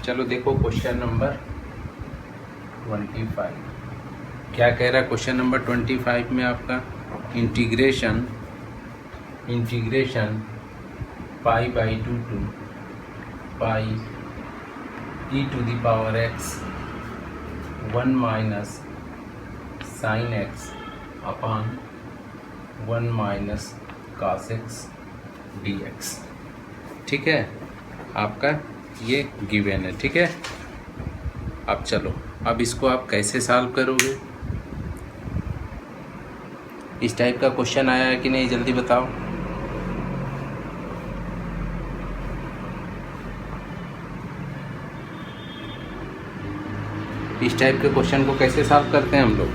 चलो देखो question number 25 क्या कह रहा है। क्वेश्चन नंबर 25 में आपका integration pi by 2 to pi e to the power x 1 minus sine x upon 1 minus cos x dx। ठीक है, आपका ये गिवन है। ठीक है, अब चलो अब इसको आप कैसे सॉल्व करोगे। इस टाइप का क्वेश्चन आया है कि नहीं, जल्दी बताओ। इस टाइप के क्वेश्चन को कैसे सॉल्व करते हैं हम लोग।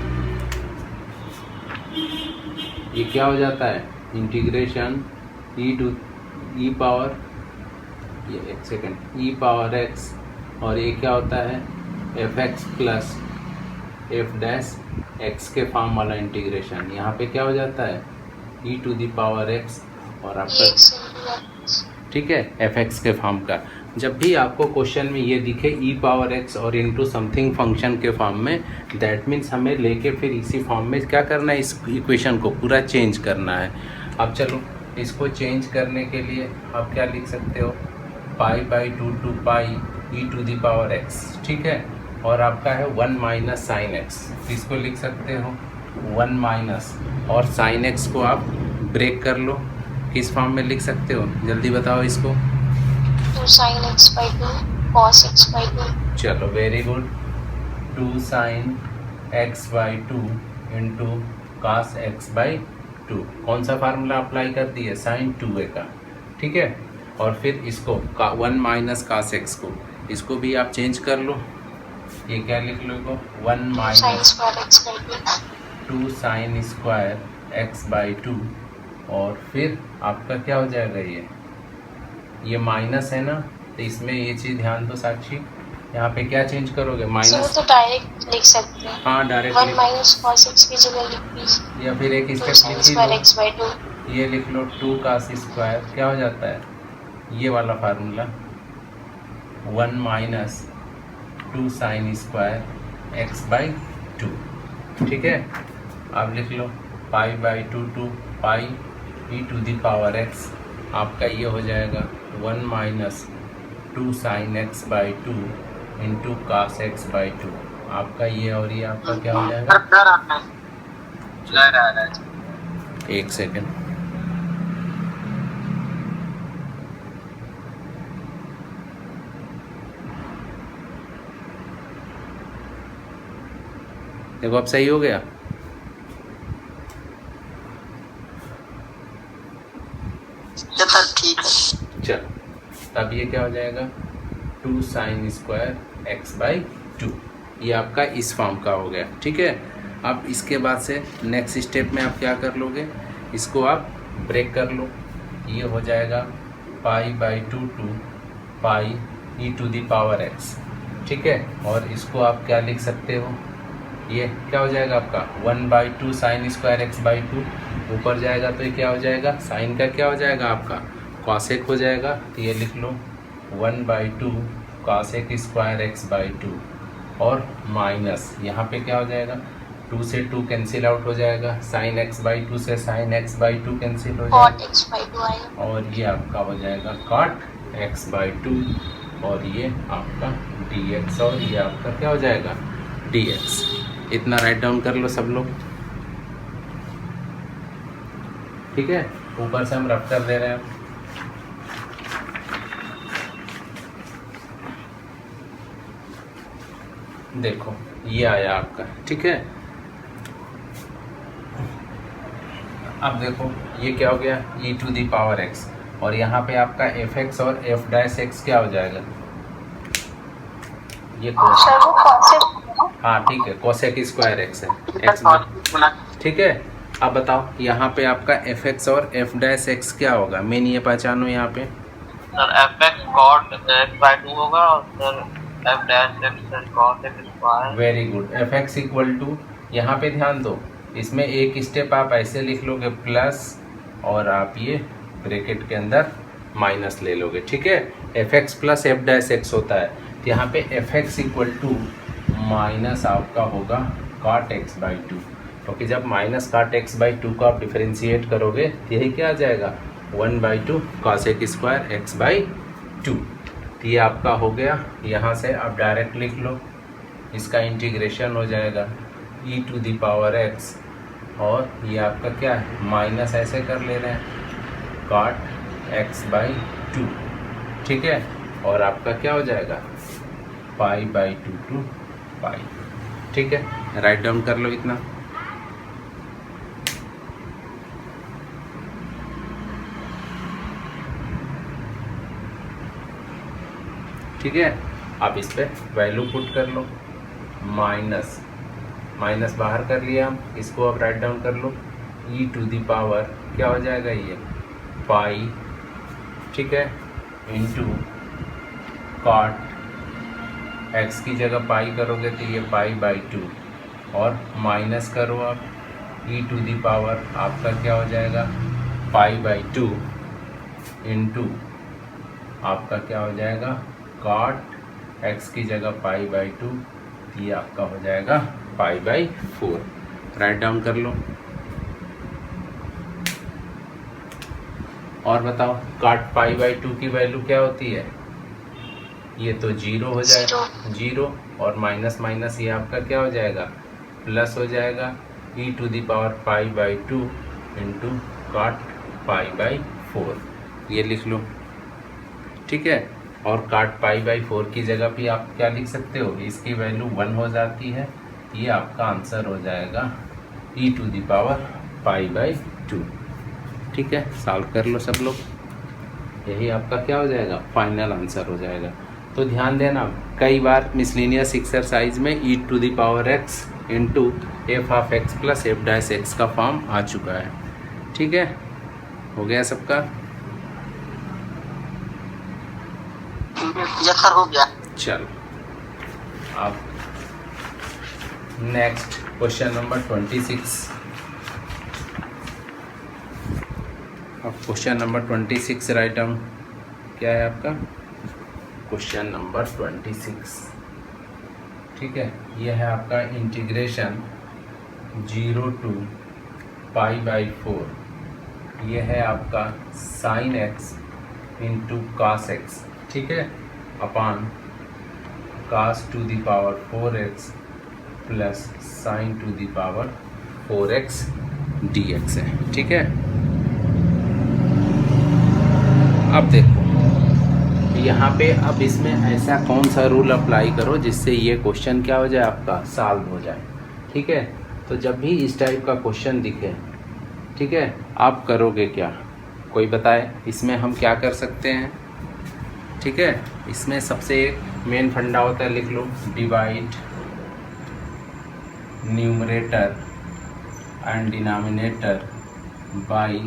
ये क्या हो जाता है, इंटीग्रेशन ई पावर ई पावर एक्स, और ये क्या होता है f x plus f dash x के फॉर्म वाला इंटीग्रेशन। यहाँ पे क्या हो जाता है ई टू द पावर एक्स और आपका, ठीक है, एफ एक्स के फॉर्म का। जब भी आपको क्वेश्चन में ये दिखे ई पावर एक्स और इनटू समथिंग फंक्शन के फॉर्म में, दैट मीन्स हमें लेके फिर इसी फॉर्म में क्या करना है, इस इक्वेशन को पूरा चेंज करना है। अब चलो इसको चेंज करने के लिए आप क्या लिख सकते हो, pi by 2 to pi e to the power x. ठीक है, और आपका है 1 माइनस साइन एक्स, इसको लिख सकते हो 1 माइनस, और साइन एक्स को आप ब्रेक कर लो, किस फॉर्म में लिख सकते हो, जल्दी बताओ इसको। 2 sin x by 2 cos x by 2। चलो very good, 2 sine x by 2 into cos x by 2। कौन सा फार्मूला अप्लाई कर दिए, साइन 2a का। ठीक है, और फिर इसको 1 माइनस कास एक्स को, इसको भी आप चेंज कर लो। ये क्या लिख लो, 1 minus 2 sine square x by 2, और फिर आपका क्या हो जाएगा, ये माइनस है ना, तो इसमें ये चीज़ ध्यान दो साक्षी, यहाँ पे क्या चेंज करोगे, माइनस तो डायरेक्ट लिख सकते हैं। हाँ डायरेक्ट 1 माइनस cos x की जगह लिख दीजिए, या फिर एक 2 स्टेप sin लिख square लो, x by 2। ये लिख लो 2 कास स्क्वायर, क्या हो जाता है ये वाला formula, 1 minus 2 sine square x by 2। ठीक है, अब लिख लो pi by 2 to pi e to the power x, आपका ये हो जाएगा 1 minus 2 sine x by 2 into cos x by 2। आपका ये और ये आपका क्या हो जाएगा, एक सेकेंड, देखो अब सही हो गया। ठीक है, चलो तब ये क्या हो जाएगा 2 साइन स्क्वायर एक्स बाई 2, ये आपका इस फॉर्म का हो गया। ठीक है, अब इसके बाद से नेक्स्ट स्टेप में आप क्या कर लोगे, इसको आप ब्रेक कर लो, ये हो जाएगा pi by 2 to pi e to the power x. ठीक है, और इसको आप क्या लिख सकते हो, ये क्या हो जाएगा आपका 1 by 2 sine square x by 2, ऊपर जाएगा तो ये क्या हो जाएगा, साइन का क्या हो जाएगा आपका कॉसेक हो जाएगा, तो ये लिख लो 1 by 2 cosec square x by 2, और माइनस यहाँ पे क्या हो जाएगा 2 से 2 कैंसिल आउट हो जाएगा, साइन एक्स बाई 2 से साइन एक्स बाई 2 कैंसिल हो cot जाएगा, x by 2 आएगा, और ये आपका हो जाएगा cot एक्स बाई 2, और ये आपका dx, और ये आपका क्या हो जाएगा dx। इतना राइट डाउन कर लो सब लोग। ठीक है, ऊपर से हम रफ कर दे रहे हैं। देखो ये आया आपका। ठीक है, अब देखो ये क्या हो गया e to the power x, और यहाँ पे आपका एफ एक्स और एफ डैश एक्स क्या हो जाएगा, ये हाँ ठीक है, कोसेक स्क्वायर एक्स है एक्स। ठीक है, अब बताओ यहाँ पे आपका एफ एक्स और एफ डैश एक्स क्या होगा, मेन ये पहचानो यहाँ पे sir f x cot x by 2 होगा, और sir f dash x cot x square. Very good, f x equal to, यहाँ पे ध्यान दो, इसमें एक स्टेप आप ऐसे लिख लोगे प्लस, और आप ये ब्रैकेट के अंदर माइनस ले लोगे। ठीक है, f x plus f dash x होता है, तो यहाँ पे f x equal to minus आपका होगा cot x बाई टू, क्योंकि जब minus cot x by two को आप डिफ्रेंशिएट करोगे तो यही क्या आ जाएगा 1/2 cos x square x by to. तो ये आपका हो गया। यहाँ से आप डायरेक्ट लिख लो, इसका इंटीग्रेशन हो जाएगा e to the power x, और ये आपका क्या है माइनस ऐसे कर ले रहे हैं cot x बाई टू, ठीक है। और आपका क्या हो जाएगा पाई बाई टू टू पाई, ठीक है। राइट डाउन कर लो इतना। ठीक है, आप इस पे वैल्यू पुट कर लो, माइनस माइनस बाहर कर लिया हम, इसको अब राइट डाउन कर लो, e टू द पावर क्या हो जाएगा ये पाई, ठीक है, इंटू cot x की जगह पाई करोगे तो ये पाई बाई टू, और माइनस करो आप e टू द पावर आपका क्या हो जाएगा पाई बाई टू, इंटू आपका क्या हो जाएगा cot x की जगह पाई बाई टू, ये आपका हो जाएगा pi by four. Right down कर लो। और बताओ cot पाई बाई टू की वैल्यू क्या होती है, ये तो जीरो हो जाएगा, जीरो, और माइनस माइनस ये आपका क्या हो जाएगा प्लस हो जाएगा e to the power pi by two into cot pi by four, ये लिख लो, ठीक है। और cot पाई बाई फोर की जगह भी आप क्या लिख सकते हो, इसकी वैल्यू 1 हो जाती है, ये आपका आंसर हो जाएगा e to the power pi by two, ठीक है। सॉल्व कर लो सब लोग, यही आपका क्या हो जाएगा फाइनल आंसर हो जाएगा। तो ध्यान देना, कई बार मिसलिनियस एक्सरसाइज में e to the power x into f of x plus f dash x का फॉर्म आ चुका है, ठीक है। हो गया सबका? यस सर, हो गया। चलो अब नेक्स्ट क्वेश्चन नंबर 26। अब क्वेश्चन नंबर 26 राइट डाउन, क्या है आपका क्वेश्चन नंबर 26, ठीक है। यह है आपका integration 0 to pi by four, यह है आपका sine x into cos x, ठीक है, upon cos to the power 4x plus sine to the power 4x dx है, ठीक है। अब देखो यहाँ पे, अब इसमें ऐसा कौन सा रूल अप्लाई करो जिससे ये क्वेश्चन क्या हो जाए आपका सॉल्व हो जाए, ठीक है। तो जब भी इस टाइप का क्वेश्चन दिखे, ठीक है, आप करोगे क्या, कोई बताए इसमें हम क्या कर सकते हैं, ठीक है। इसमें सबसे एक मेन फंडा होता है, लिख लो, divide numerator and denominator by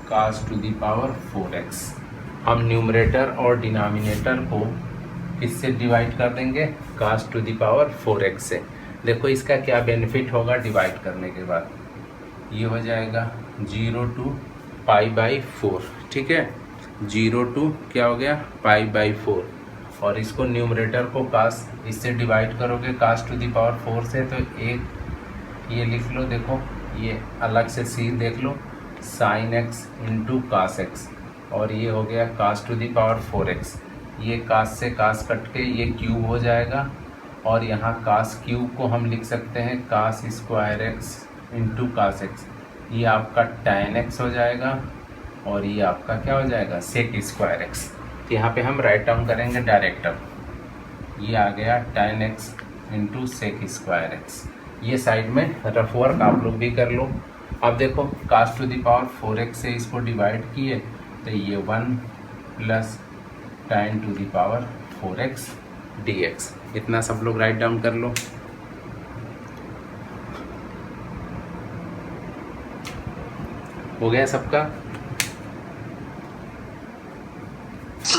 cos to the power 4x। हम न्यूमरेटर और डिनोमिनेटर को किससे डिवाइड कर देंगे, cos to the power 4x से। देखो इसका क्या बेनिफिट होगा डिवाइड करने के बाद, ये हो जाएगा 0 टू पाई बाई 4, ठीक है, 0 टू क्या हो गया पाई बाई 4, और इसको न्यूमरेटर को cos इससे डिवाइड करोगे cos टू द पावर 4 से, तो एक ये लिख लो, देखो ये अलग से सीन देख लो, sine x into cos x, और ये हो गया cos to the power 4x, ये cos से cos कट के ये क्यूब हो जाएगा, और यहाँ cos क्यूब को हम लिख सकते हैं cos square x into cos x, ये आपका tan x हो जाएगा, और ये आपका क्या हो जाएगा sec स्क्वायर एक्स। तो यहाँ पे हम राइट डाउन करेंगे डायरेक्ट, अब ये आ गया tan x into sec square x. ये साइड में रफ वर्क आप लोग भी कर लो। अब देखो cos to the power 4x से इसको डिवाइड किए तो ये 1 plus tan to the power 4x dx, इतना सब लोग राइट डाउन कर लो। हो गया सबका?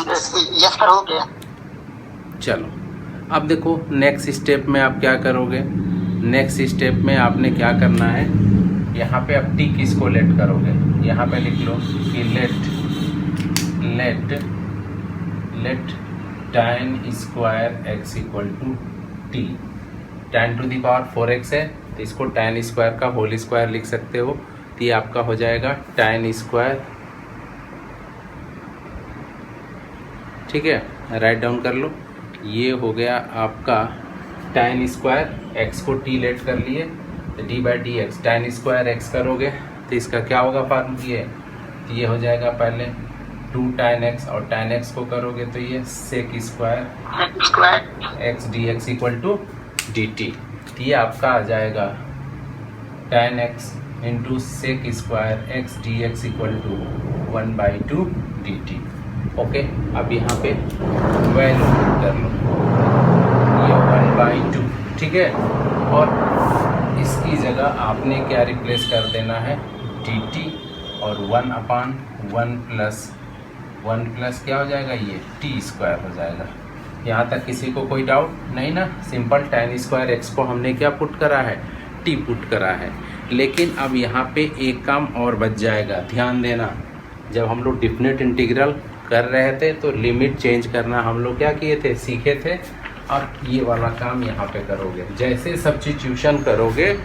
यस सर, हो गया। चलो अब देखो नेक्स्ट स्टेप में आप क्या करोगे, नेक्स्ट स्टेप में आपने क्या करना है, यहाँ पे अब टी किसको लेट करोगे, यहाँ पे लिख लो कि let tan square x equal to t. tan to the power 4x है तो इसको tan स्क्वायर का होल स्क्वायर लिख सकते हो, तो ये आपका हो जाएगा tan स्क्वायर, ठीक है, राइट डाउन कर लो। ये हो गया आपका tan स्क्वायर x को t लेट कर लिए तो d by D x, tan square x करोगे तो इसका क्या होगा फार्मूला, ये हो जाएगा पहले 2 tan x और tan x को करोगे तो ये sec square x dx equal to dt। तो ये आपका आ जाएगा tan x into sec square x dx equal to 1/2 dt। Okay, अब यहाँ पे वैल्यू कर लो, ये 1/2, ठीक है, और इसकी जगह आपने क्या रिप्लेस कर देना है dt, और 1/1 प्लस क्या हो जाएगा, ये t स्क्वायर हो जाएगा। यहाँ तक किसी को कोई डाउट नहीं ना? सिंपल tan स्क्वायर x को हमने क्या पुट करा है, t पुट करा है। लेकिन अब यहाँ पे एक काम और बच जाएगा, ध्यान देना, जब हम लोग डिफिनेट इंटीग्रल कर रहे थे तो लिमिट चेंज करना हम लोग क्या किए थे, सीखे थे। अब ये वाला काम यहाँ पे करोगे, जैसे सब्स्टिट्यूशन करोगे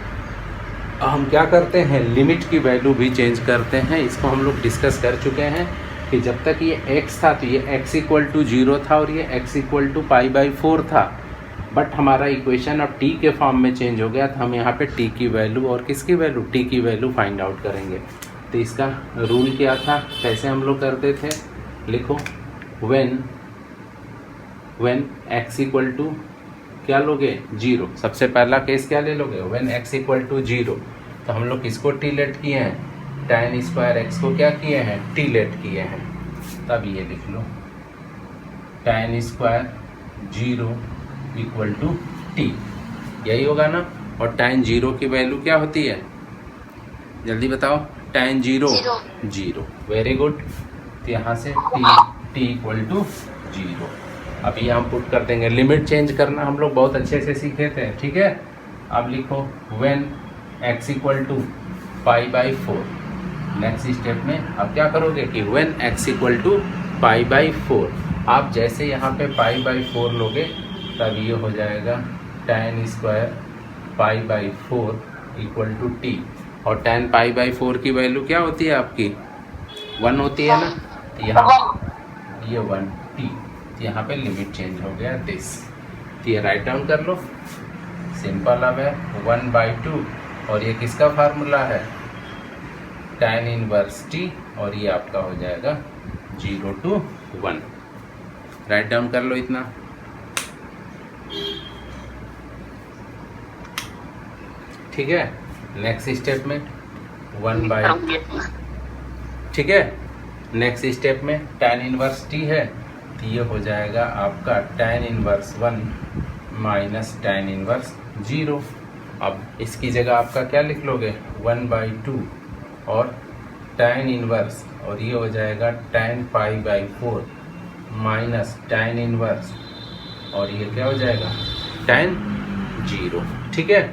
हम क्या करते हैं, लिमिट की वैल्यू भी चेंज करते हैं। इसको हम लोग डिस्कस कर चुके हैं कि जब तक ये x था तो ये x इक्वल टू 0 था और ये x इक्वल टू π/4 था, बट हमारा इक्वेशन अब t के फॉर्म में चेंज हो गया तो हम यहाँ पे t की वैल्यू और किसकी वैल्यू, t की वैल्यू फाइंड आउट करेंगे। तो इसका रूल क्या था, कैसे हम लोग करते थे, लिखो when x इक्वल टू क्या लोगे 0, सबसे पहला केस क्या ले लोगे, when x इक्वल टू 0, तो हम लोग किसको t लेट किए हैं, tan स्क्वायर x को क्या किए हैं, t लेट किए हैं। तब ये लिख लो tan square 0 equal to t, यही होगा ना। और tan 0 की वैल्यू क्या होती है, जल्दी बताओ, tan 0, वेरी गुड। तो यहाँ से t इक्वल टू 0, अब ये हम पुट कर देंगे। लिमिट चेंज करना हम लोग बहुत अच्छे से सीखे थे, ठीक है। अब लिखो when x equal to π/4, next step में अब क्या करोगे कि when x इक्वल टू π/4, आप जैसे यहाँ पे π/4 लोगे तब ये हो जाएगा tan square π/4 equal to t, और tan π/4 की वैल्यू क्या होती है आपकी, 1 होती है ना। तो यहाँ ये 1t, यहाँ पे लिमिट चेंज हो गया दिस। तो ये राइट डाउन कर लो, सिंपल। अब है 1/2 और ये किसका फार्मूला है, tan इनवर्स t, और ये आपका हो जाएगा 0 to 1। राइट डाउन कर लो इतना। ठीक है, नेक्स्ट स्टेप में 1/, ठीक है, नेक्स्ट स्टेप में tan इनवर्स t है तो ये हो जाएगा आपका tan inverse 1 minus tan inverse 0। अब इसकी जगह आपका क्या लिख लोगे 1/2 और tan इनवर्स, और ये हो जाएगा tan π/4 माइनस tan इनवर्स, और ये क्या हो जाएगा tan 0। ठीक है,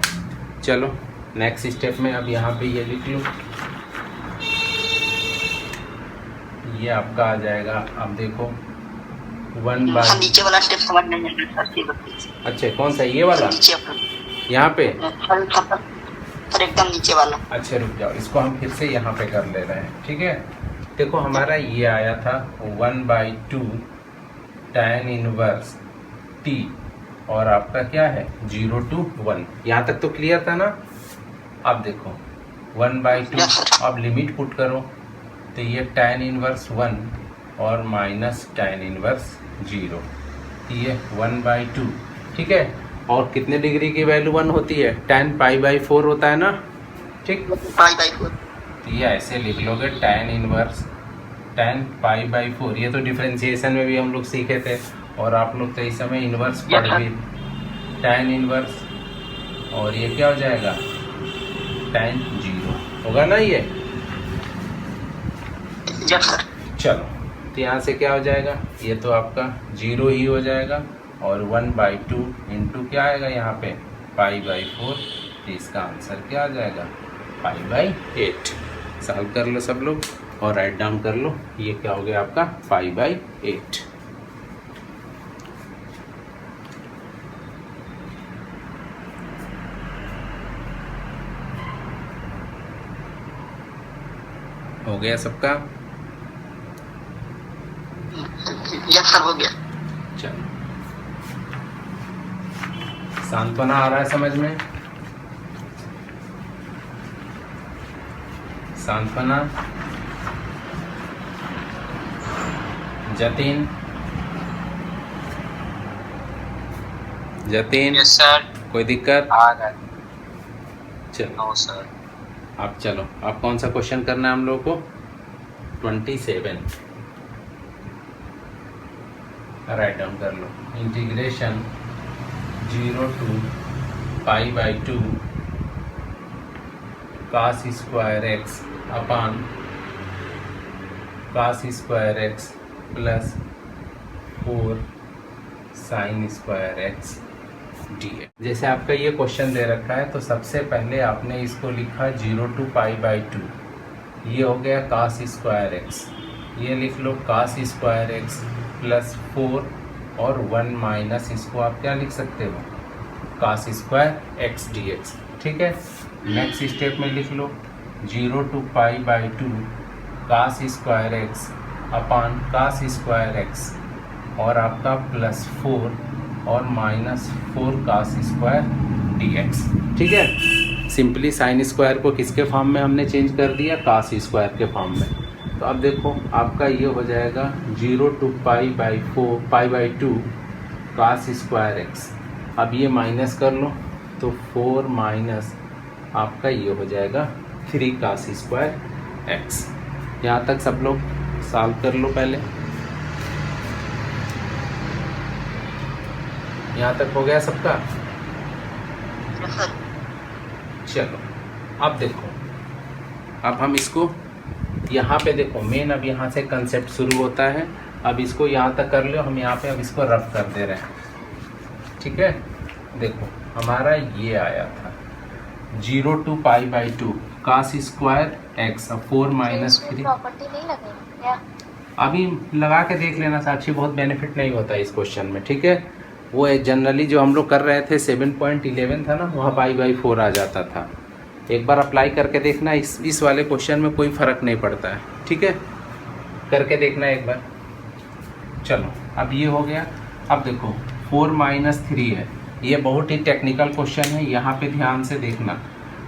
चलो नेक्स्ट स्टेप में अब यहाँ पे ये लिख लो, ये आपका आ जाएगा। अब देखो 1/, नीचे वाला स्टेप समझ नहीं आता। अच्छा कौन सा, ये वाला यहाँ पे, सर एकदम नीचे वाला। अच्छा रुक जाओ, इसको हम फिर से यहाँ पे कर ले रहे हैं। ठीक है, देखो हमारा ये आया था 1/2 tan इनवर्स t, और आपका क्या है 0 to 1। यहाँ तक तो क्लियर था ना। अब देखो 1/2, अब लिमिट पुट करो तो ये tan इनवर्स 1 और माइनस tan इनवर्स 0, ये 1/2। ठीक है, और कितने डिग्री की वैल्यू 1 होती है, tan π/4 होता है ना। ठीक, π/4, तो ये ऐसे लिख लोगे tan इनवर्स tan π/4। ये तो डिफरेंशिएशन में भी हम लोग सीखे थे, और आप लोग तो इस समय इनवर्स पढ़ भी, tan इनवर्स, और ये क्या हो जाएगा tan 0 होगा ना ये। चलो तो यहाँ से क्या हो जाएगा, ये तो आपका 0 ही हो जाएगा, और 1/2 इंटू क्या आएगा यहाँ पे π/4, तो इसका आंसर क्या आ जाएगा π/8। सॉल्व कर लो सब लोग और राइट डाउन कर लो, ये क्या हो गया आपका π/8। हो गया सबका? यस सर, हो गया। चलो, सांत्वना आ रहा है समझ में? सांत्वना, जतिन, जतिन, यस सर। कोई दिक्कत? आ गए। चलो नो सर। अब चलो, अब कौन सा क्वेश्चन करना है हम लोग को? 27 राइट डाउन कर लो। Integration 0 to π/2 cos square x upon cos square x plus 4 sin square x dx। जैसे आपका ये क्वेश्चन दे रखा है तो सबसे पहले आपने इसको लिखा 0 to π/2, ये हो गया cos स्क्वायर एक्स, ये लिख लो cos स्क्वायर एक्स प्लस 4 और 1 माइनस इसको आप क्या लिख सकते हो, cos स्क्वायर एक्स dx। ठीक है, नेक्स्ट स्टेप में लिख लो 0 to π/2 cos square x upon cos square x और आपका प्लस 4 और माइनस 4 cos स्क्वायर dx। ठीक है, सिंपली साइन स्क्वायर को किसके फॉर्म में हमने चेंज कर दिया, cos स्क्वायर के फॉर्म में। तो अब देखो आपका ये हो जाएगा 0 to π/2 cos स्क्वायर एक्स। अब ये माइनस कर लो तो 4 माइनस आपका ये हो जाएगा 3 cos स्क्वायर एक्स। यहाँ तक सब लोग सॉल्व कर लो पहले। यहाँ तक हो गया सबका? Yes sir. चलो अब देखो, अब हम इसको यहाँ पे देखो मेन, अब यहाँ से कंसेप्ट शुरू होता है। अब इसको यहाँ तक कर लो, हम यहाँ पे अब इसको रफ कर दे रहे हैं। ठीक है, देखो हमारा ये आया था 0 to π/2 cos square x 4 minus 3। Property नहीं लगेगी क्या? अभी लगा के देख लेना साक्षी, बहुत बेनिफिट नहीं होता इस क्वेश्चन में। ठीक है, वो जनरली जो हम लोग कर रहे थे 7.11 था ना, वहाँ π/4 आ जाता था। एक बार अप्लाई करके देखना, इस वाले क्वेश्चन में कोई फ़र्क नहीं पड़ता है। ठीक है, करके देखना एक बार। चलो अब ये हो गया। अब देखो 4 माइनस 3 है, ये बहुत ही टेक्निकल क्वेश्चन है, यहाँ पे ध्यान से देखना।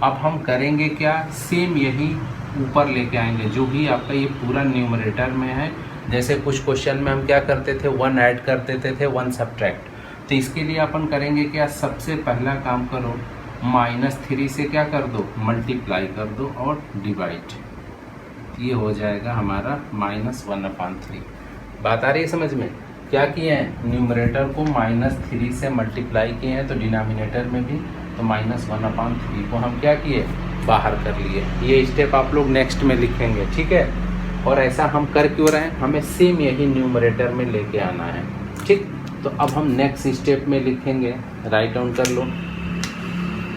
अब हम करेंगे क्या, सेम यही ऊपर लेके आएंगे जो भी आपका ये पूरा न्यूमरेटर में है। जैसे कुछ क्वेश्चन में हम क्या करते थे, 1 ऐड कर देते थे, 1 सब्ट्रैक्ट। तो इसके लिए अपन करेंगे क्या, सबसे पहला काम करो -3 से क्या कर दो, मल्टीप्लाई कर दो और डिवाइड। ये हो जाएगा हमारा -1/3। बात आ रही है समझ में? क्या किए हैं, न्यूमरेटर को -3 से मल्टीप्लाई किए हैं, तो डिनोमिनेटर में भी तो -1/3 को हम क्या किए, बाहर कर लिए। ये स्टेप आप लोग नेक्स्ट में लिखेंगे। ठीक है, और ऐसा हम कर क्यों रहे हैं, हमें सेम यही न्यूमरेटर में लेके आना है। ठीक, तो अब हम नेक्स्ट स्टेप में लिखेंगे, राइट डाउन कर लो,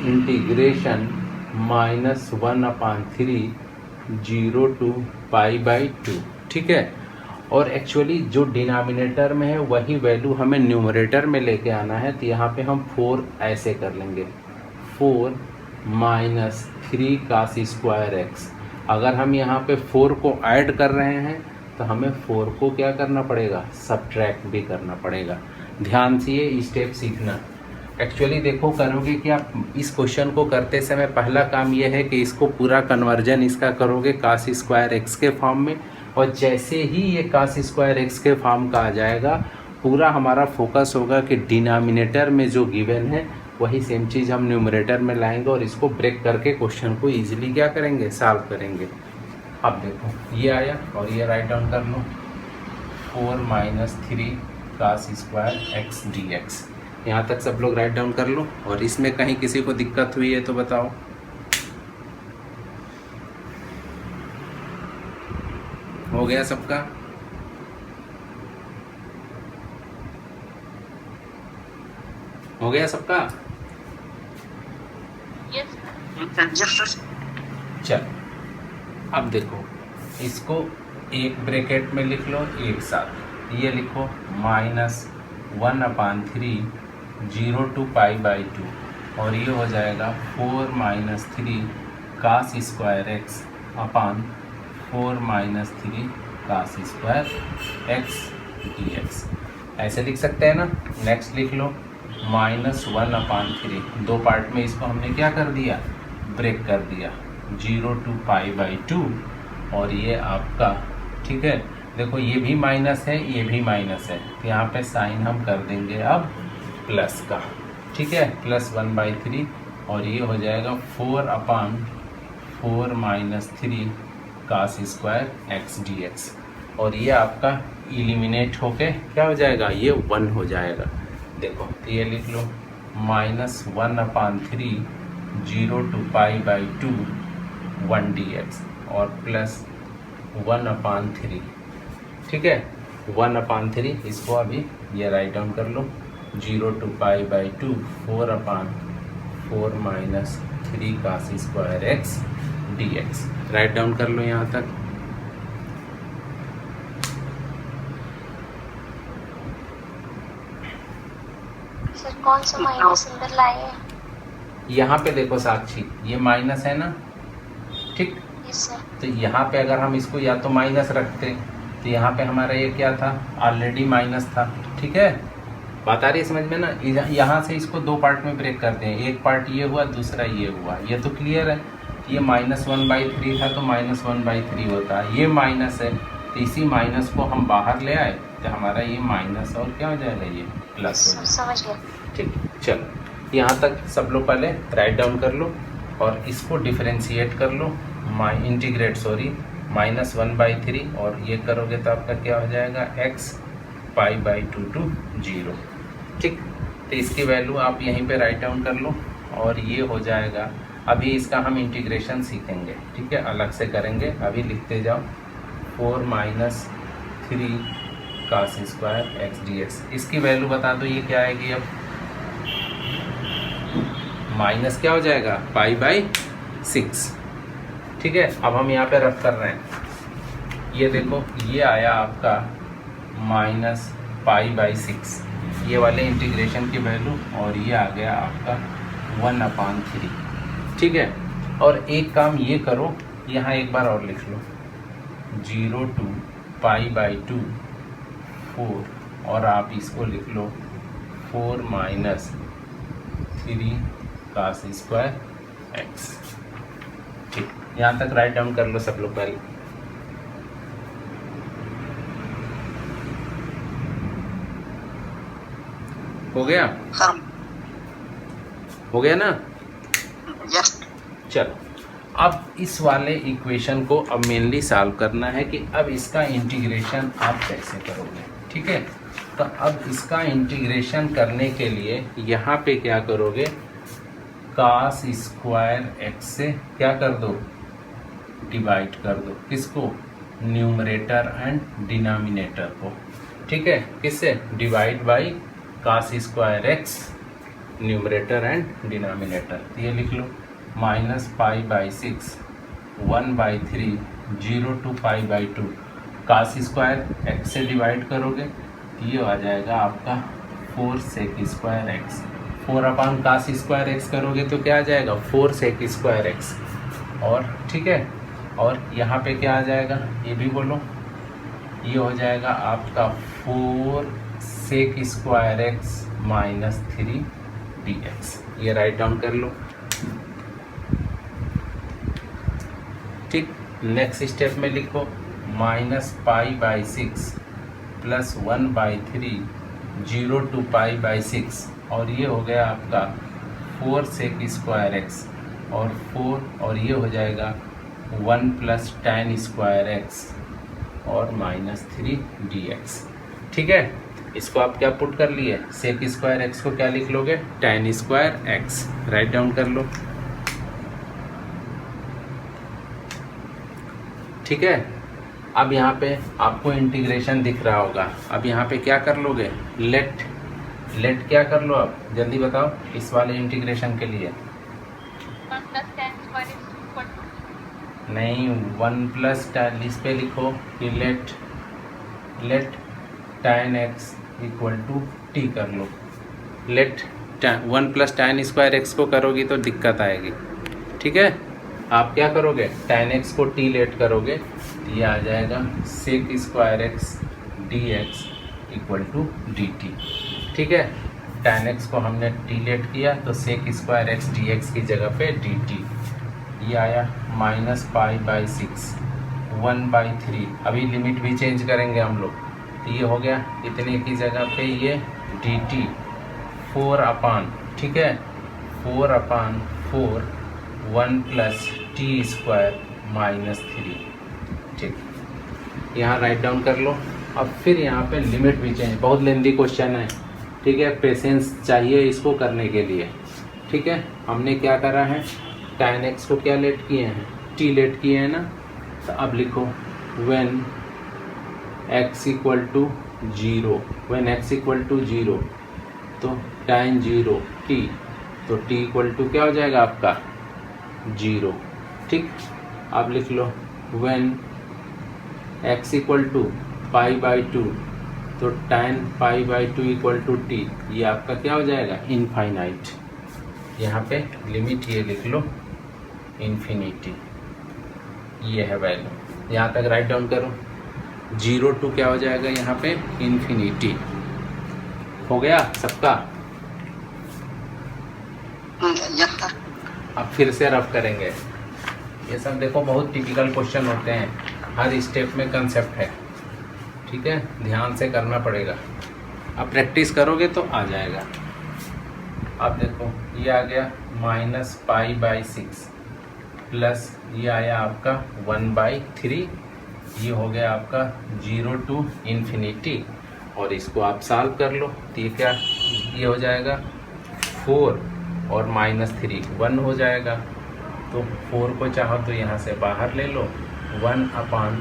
इंटीग्रेशन -1/3 0 to π/2। ठीक है, और एक्चुअली जो डिनोमिनेटर में है वही वैल्यू हमें न्यूमरेटर में लेके आना है। तो यहाँ पे हम 4 ऐसे कर लेंगे, 4 माइनस 3 cos स्क्वायर एक्स। अगर हम यहाँ पे 4 को ऐड कर रहे हैं तो हमें 4 को क्या करना पड़ेगा, सब्ट्रैक्ट भी करना पड़ेगा। ध्यान से ये स्टेप सीखना। एक्चुअली देखो करोगे कि आप इस क्वेश्चन को करते समय पहला काम ये है कि इसको पूरा कन्वर्जन इसका करोगे cos स्क्वायर एक्स के फॉर्म में, और जैसे ही ये cos स्क्वायर एक्स के फॉर्म का आ जाएगा, पूरा हमारा फोकस होगा कि डिनोमिनेटर में जो गिवन है वही सेम चीज़ हम न्यूमरेटर में लाएंगे और इसको ब्रेक करके क्वेश्चन को इजीली क्या करेंगे, सॉल्व करेंगे। अब देखो ये आया और ये राइट डाउन कर लो, 4 minus 3 cos square x dx। यहाँ तक सब लोग राइट डाउन कर लो। और इसमें कहीं किसी को दिक्कत हुई है तो बताओ। हो गया सबका? हो गया सबका? चलो अब देखो, इसको एक ब्रैकेट में लिख लो एक साथ। ये लिखो -1/3 0 to π/2 और ये हो जाएगा 4 minus 3 cos square x upon 4 minus 3 cos square x d x. ऐसे लिख सकते हैं ना। नेक्स्ट लिख लो -1/3। दो पार्ट में इसको हमने क्या कर दिया, ब्रेक कर दिया, 0 to π/2। और ये आपका, ठीक है, देखो ये भी माइनस है, ये भी माइनस है, तो यहाँ पे साइन हम कर देंगे अब प्लस का, ठीक है, +1/3। और ये हो जाएगा 4/4 minus 3 cos square x d x. और ये आपका इलिमिनेट होके क्या हो जाएगा, ये 1 हो जाएगा। देखो तो ये लिख लो -1/3 0 to π/2 1 dx और +1/3, ठीक है, 1/3। इसको अभी ये राइट डाउन कर लो, 0 to π/2 4/4 minus 3 cos square x d x. Write down कर लो यहाँ तक। सर कौन सा माइनस अंदर लाए हैं? यहाँ पे देखो साक्षी, ये माइनस है ना, ठीक, यस सर। तो यहाँ पे अगर हम इसको या तो माइनस रखते तो यहाँ पे हमारा ये क्या था, ऑलरेडी माइनस था, ठीक है, बात आ रही है समझ में ना। यहाँ से इसको दो पार्ट में ब्रेक करते हैं, एक पार्ट ये हुआ, दूसरा ये हुआ, ये तो क्लियर है। ये -1/3 था तो -1/3 होता है, ये माइनस है तो इसी माइनस को हम बाहर ले आए तो हमारा ये माइनस और क्या हो जाएगा, ये प्लस हो जाएगा। समझ गया। ठीक, चलो यहाँ तक सब लोग पहले राइट डाउन कर लो और इसको डिफरेंशिएट कर लो, इंटीग्रेट -1/3 और ये करोगे तो आपका क्या हो जाएगा, x π/2 to 0, ठीक। तो इसकी वैल्यू आप यहीं पे राइट डाउन कर लो और ये हो जाएगा। अभी इसका हम इंटीग्रेशन सीखेंगे, ठीक है, अलग से करेंगे, अभी लिखते जाओ 4 minus 3 cos square x d x. इसकी वैल्यू बता दो, ये क्या आएगी, अब माइनस क्या हो जाएगा, π/6, ठीक है। अब हम यहाँ पे रफ कर रहे हैं, ये देखो ये आया आपका -π/6, ये वाले इंटीग्रेशन की वैल्यू, और ये आ गया आपका 1/3, ठीक है। और एक काम ये करो, यहाँ एक बार और लिख लो, 0 to π/2 4 और आप इसको लिख लो 4 माइनस 3 कास स्क्वायर एक्स, ठीक। यहाँ तक राइट डाउन कर लो सब लोग पहले। हो गया, सर हो गया ना। यस। चलो अब इस वाले इक्वेशन को अब मेनली सॉल्व करना है कि अब इसका इंटीग्रेशन आप कैसे करोगे, ठीक है। तो अब इसका इंटीग्रेशन करने के लिए यहाँ पे क्या करोगे, कास स्क्वायर एक्स से क्या कर दो, डिवाइड कर दो, किसको, न्यूमरेटर एंड डिनोमिनेटर को, ठीक है, किससे, divide by cos square x numerator and denominator. ये लिख लो -π/6 1/3 0 to π/2 कास स्क्वायर एक्स से डिवाइड करोगे तो ये आ जाएगा आपका 4 sec square x. 4 cos square x करोगे तो क्या आ जाएगा, 4 सेक स्क्वायर एक्स, और ठीक है, और यहाँ पे क्या आ जाएगा, ये भी बोलो, ये हो जाएगा आपका 4 सेक स्क्वायर एक्स -3 dx। ये राइट डाउन कर लो, ठीक। नेक्स्ट स्टेप में लिखो -π/6 + 1/3 0 to π/6 और ये हो गया आपका 4 सेक स्क्वायर एक्स और 4 और ये हो जाएगा 1 + tan स्क्वायर एक्स और -3 dx, ठीक है। इसको आप क्या पुट कर लिए, सेक स्क्वायर एक्स को क्या लिख लोगे, tan square x. Write down कर लो, ठीक है। अब यहाँ पे आपको इंटीग्रेशन दिख रहा होगा, अब यहाँ पे क्या कर लोगे, लेट क्या कर लो, अब जल्दी बताओ इस वाले इंटीग्रेशन के लिए। 1 + tan स्क्वायर नहीं, 1 + tan, इस पे लिखो कि लेट tan x = t कर लो। लेट 1 + tan स्क्वायर एक्स को करोगी तो दिक्कत आएगी, ठीक है। आप क्या करोगे, tan x को t लेट करोगे तो ये आ जाएगा sec square x d x equal to d t. ठीक है, tan x को हमने t लेट किया तो sec square x d x की जगह पे डी टी, ये आया -π/6 1/3। अभी लिमिट भी चेंज करेंगे हम लोग, तो ये हो गया इतने की जगह पे ये डी टी 4/, ठीक है 4/4 1 + t² -3। ठीक, यहाँ राइट डाउन कर लो। अब फिर यहाँ पे लिमिट भी चेंज, बहुत लेंदी क्वेश्चन है, ठीक है, पेशेंस चाहिए इसको करने के लिए। ठीक है, हमने क्या करा है, tan x को क्या लेट किए हैं, t लेट किए हैं ना, तो अब लिखो when x = 0, when x = 0 तो tan 0 t, तो t = क्या हो जाएगा आपका 0। ठीक, अब लिख लो when x = π/2 तो tan π/2 = t, ये आपका क्या हो जाएगा इनफाइनाइट। यहाँ पे लिमिट ये लिख लो इन्फिनिटी, ये है वैल्यू। यहाँ तक राइट डाउन करो, 0 to क्या हो जाएगा यहाँ पे इन्फिनिटी। हो गया सबका। Yes sir. अब फिर से रफ करेंगे। ये सब देखो बहुत टिपिकल क्वेश्चन होते हैं, हर स्टेप में कंसेप्ट है। ठीक है, ध्यान से करना पड़ेगा। अब प्रैक्टिस करोगे तो आ जाएगा। अब देखो ये आ गया -π/6 प्लस ये आया आपका 1/3, ये हो गया आपका 0 to इन्फिनिटी। और इसको आप सॉल्व कर लो तो ये क्या, ये हो जाएगा 4 और -3 1 हो जाएगा। तो 4 को चाहो तो यहाँ से बाहर ले लो, 1/1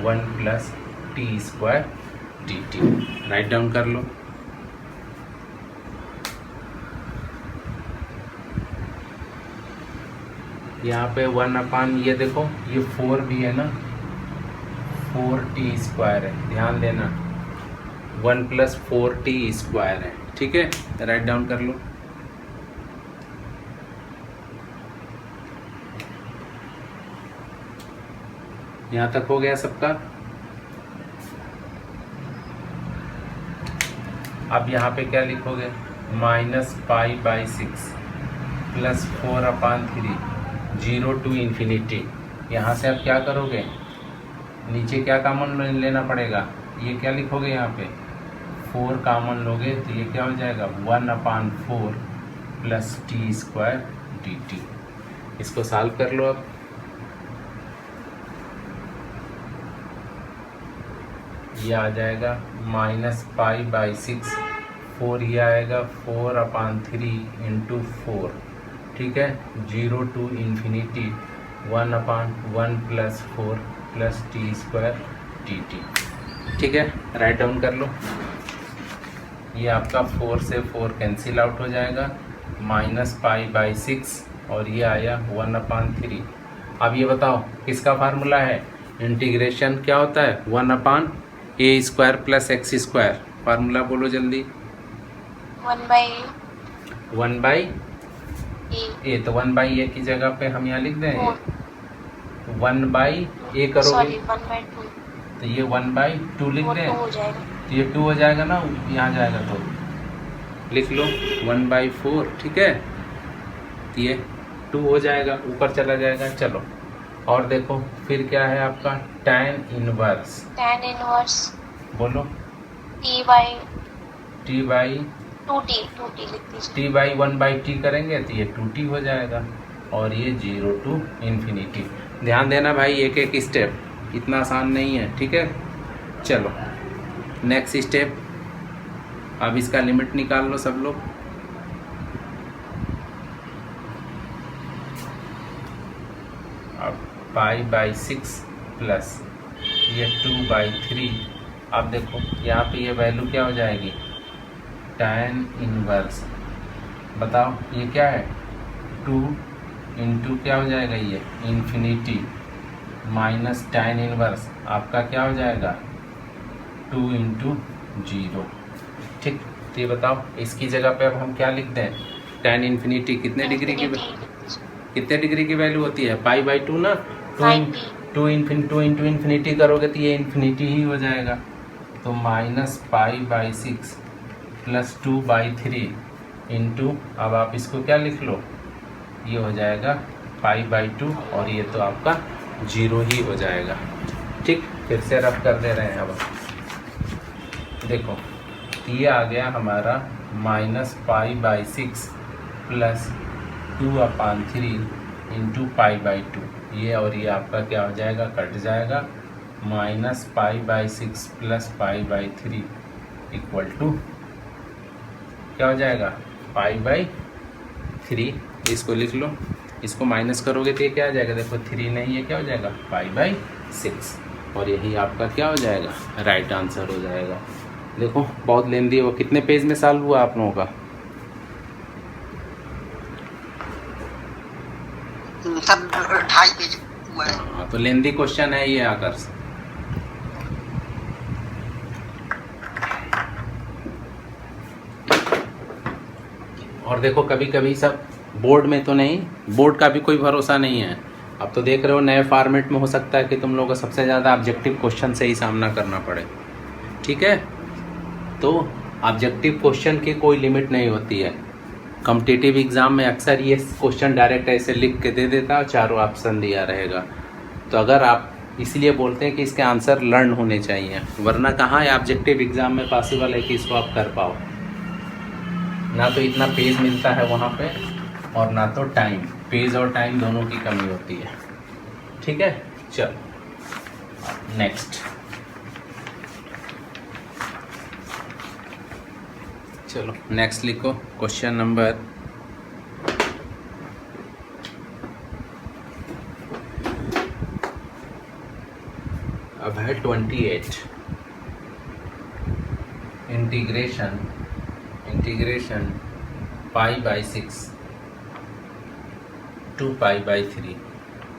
+ t² dt। राइट डाउन कर लो। यहाँ पे 1/, ये देखो ये 4 भी है ना, 4t² है, ध्यान देना 1 + 4t² है। ठीक है, राइट डाउन कर लो। यहाँ तक हो गया सबका। अब यहाँ पे क्या लिखोगे, -π/6 प्लस 4/3 0 to इन्फिनिटी। यहाँ से आप क्या करोगे, नीचे क्या कॉमन लेना पड़ेगा, ये क्या लिखोगे यहाँ पे 4 कॉमन लोगे तो ये क्या हो जाएगा 1/4 + t² dt। इसको सॉल्व कर लो। अब ये आ जाएगा -π/6, 4 ये आएगा 4/3 × 4। ठीक है, 0 to इन्फिनिटी 1/1 + 4 + t² dt। ठीक है, राइट डाउन कर लो। ये आपका 4 से 4 कैंसिल आउट हो जाएगा, -π/6 और ये आया 1/3। अब ये बताओ किसका फार्मूला है, इंटीग्रेशन क्या होता है 1/a² + x²। फार्मूला बोलो जल्दी। 1/a 1/a, तो 1/a की जगह पे हम यहाँ लिख दें 1/a करोगे, सॉरी 1/2, तो ये 1/2 लिख वो दें, 2 हो जाएगा। तो ये 2 हो जाएगा ना, यहाँ जाएगा तो लिख लो 1/4। ठीक है, तो ये 2 हो जाएगा, ऊपर चला जाएगा। चलो और देखो फिर क्या है आपका tan इनवर्स, बोलो t/2t लिख दीजिए। t/1/t करेंगे तो ये 2t हो जाएगा और ये 0 to इन्फिनिटी। ध्यान देना भाई, एक एक स्टेप, इतना आसान नहीं है। ठीक है, चलो नेक्स्ट स्टेप। अब इसका लिमिट निकाल लो सब लोग। अब π/6 प्लस ये 2/3। अब देखो यहाँ पे ये वैल्यू क्या हो जाएगी, tan इनवर्स। बताओ ये क्या है, 2 × क्या हो जाएगा ये इन्फिनिटी माइनस tan इनवर्स आपका क्या हो जाएगा 2 × 0। ठीक, तो ये बताओ इसकी जगह पे अब हम क्या लिख दें, tan इन्फिनिटी कितने डिग्री की, कितने डिग्री की वैल्यू होती है? पाई बाई 2 ना। 90. टू इन्फिनिटी करोगे तो ये इन्फिनिटी ही हो जाएगा। तो minus pi by 6 plus 2/3 into, अब आप इसको क्या लिख लो, ये हो जाएगा पाई बाई 2 और ये तो आपका 0 ही हो जाएगा। ठीक, फिर से रफ कर दे रहे हैं। अब देखो ये आ गया हमारा minus pi by 6 plus 2/3 into pi by 2, ये और ये आपका क्या हो जाएगा, कट जाएगा। Minus pi by 6 plus pi by 3 equal to क्या हो जाएगा, पाई बाई 3। इसको लिख लो, इसको माइनस करोगे तो ये क्या आ जाएगा, देखो 3 नहीं, ये क्या हो जाएगा, पाई बाई 6। और यही आपका क्या हो जाएगा, राइट आंसर हो जाएगा। देखो बहुत लेंदी है वो। कितने पेज में सॉल्व हुआ आप लोगों का? सब 2.5 पेज हुआ है। हाँ, तो लेंदी क्वेश्चन है ये आकर। और देखो कभी कभी सब बोर्ड में तो नहीं, बोर्ड का भी कोई भरोसा नहीं है। अब तो देख रहे हो नए फॉर्मेट में हो सकता है कि तुम लोगों को सबसे ज़्यादा ऑब्जेक्टिव क्वेश्चन से ही सामना करना पड़े। ठीक है, तो ऑब्जेक्टिव क्वेश्चन की कोई लिमिट नहीं होती है। कॉम्पिटिटिव एग्ज़ाम में अक्सर ये क्वेश्चन डायरेक्ट ऐसे लिख के दे देता है, चारों ऑप्शन दिया रहेगा। तो अगर आप, इसलिए बोलते हैं कि इसके आंसर लर्न होने चाहिए, वरना कहाँ है ऑब्जेक्टिव एग्ज़ाम में पॉसिबल है कि इसको आप कर पाओ। ना तो इतना पेज मिलता है वहाँ पे, और ना तो टाइम, पेज और टाइम दोनों की कमी होती है। ठीक है, चलो नेक्स्ट। चलो नेक्स्ट लिखो, क्वेश्चन नंबर अब है 28। Integration pi by 6 to pi by 3,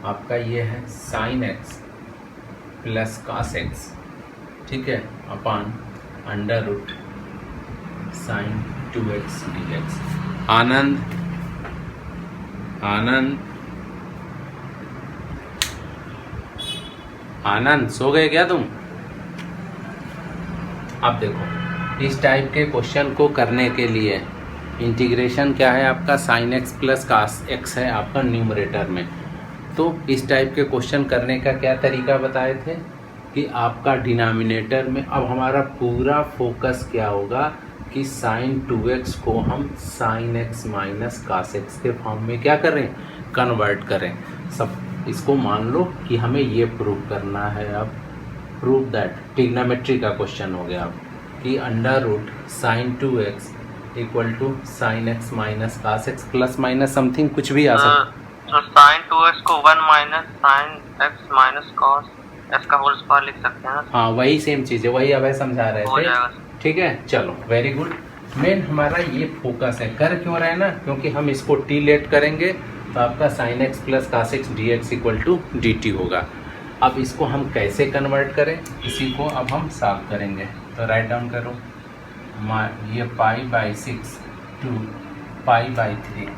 आपका ये है sine x plus cos x, ठीक है, upon under root sine 2x dx। Anand सो गए क्या तुम? अब देखो इस टाइप के क्वेश्चन को करने के लिए इंटीग्रेशन क्या है आपका, sine x plus cos x है आपका न्यूमरेटर में। तो इस टाइप के क्वेश्चन करने का क्या तरीका बताए थे कि आपका डिनोमिनेटर में अब हमारा पूरा फोकस क्या होगा कि साइन 2x को हम sine x minus cos x के फॉर्म में क्या करें, कन्वर्ट करें। सब इसको मान लो कि हमें ये प्रूव करना है। अब प्रूव दैट, ट्रिग्नोमेट्री का क्वेश्चन हो गया अब कि under root sine 2x equal to sine x minus cos x plus minus something कुछ भी आ सकता है। तो साइन 2x को 1 minus sine x minus cos x का होल स्क्वायर लिख सकते हैं। हाँ वही सेम चीज़ है, वही अब समझा रहे थे। ठीक है, चलो वेरी गुड। मेन हमारा ये फोकस है, कर क्यों रहे हैं ना, क्योंकि हम इसको टी लेट करेंगे तो आपका sine x plus cos x d x equal to d t होगा। अब इसको हम कैसे कन्वर्ट करें, इसी को अब हम सॉल्व करेंगे। तो राइट डाउन करो, ये pi by 6 to pi by 3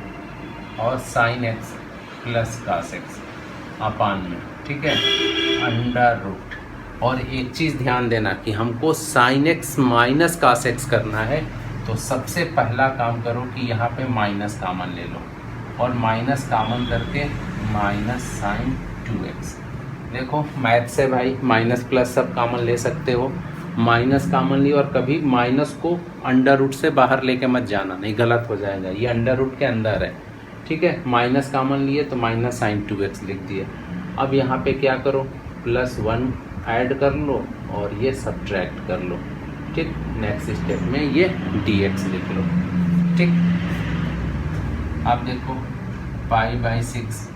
और sine x plus cos x upon में, ठीक है, अंडर रूट। और एक चीज़ ध्यान देना कि हमको sine x minus cos x करना है, तो सबसे पहला काम करो कि यहाँ पे माइनस कामन ले लो और माइनस कामन करके माइनस साइन 2x। देखो मैथ से भाई माइनस प्लस सब कामन ले सकते हो, माइनस कामन ली और कभी माइनस को अंडर रूट से बाहर लेके मत जाना, नहीं गलत हो जाएगा, ये अंडर रूट के अंदर है। ठीक है, माइनस कामन लिए तो माइनस साइन 2x लिख दिए। अब यहाँ पे क्या करो, +1 ऐड कर लो और ये सब्ट्रैक्ट कर लो। ठीक, नेक्स्ट स्टेप में ये dx लिख लो। ठीक, अब देखो पाई बाई 6।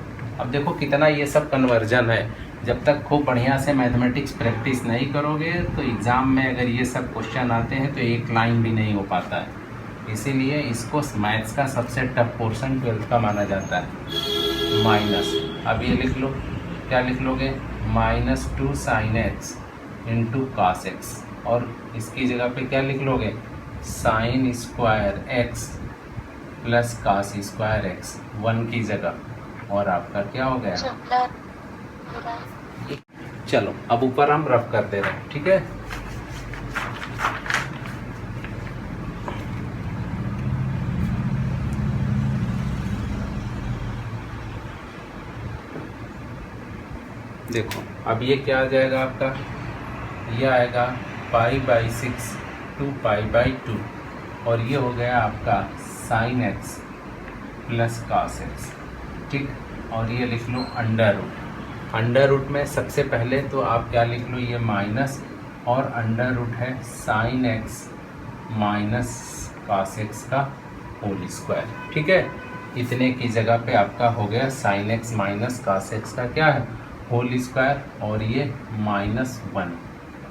अब देखो कितना ये सब कन्वर्जन है। जब तक खूब बढ़िया से मैथमेटिक्स प्रैक्टिस नहीं करोगे तो एग्ज़ाम में अगर ये सब क्वेश्चन आते हैं तो एक लाइन भी नहीं हो पाता है। इसीलिए इसको मैथ्स का सबसे टफ पोर्शन 12th का माना जाता है। माइनस, अब ये लिख लो, क्या लिख लोगे, -2 sine x into cos x, और इसकी जगह पे क्या लिख लोगे, sine square x plus cos square x 1 की जगह, और आपका क्या हो गया। सर ब्लर हो रहा है। चलो अब ऊपर हम रफ कर दे रहे हैं, ठीक है। देखो अब ये क्या आ जाएगा आपका, ये आएगा π/6 to π/2 और ये हो गया आपका sin x plus cos x, ठीक। और ये लिख लो अंडर रूट में सबसे पहले तो आप क्या लिख लो, ये माइनस और अंडर रूट है sin x minus cos x का होल स्क्वायर, ठीक है। इतने की जगह पे आपका हो गया sin x minus cos x का क्या है, होल स्क्वायर, और ये -1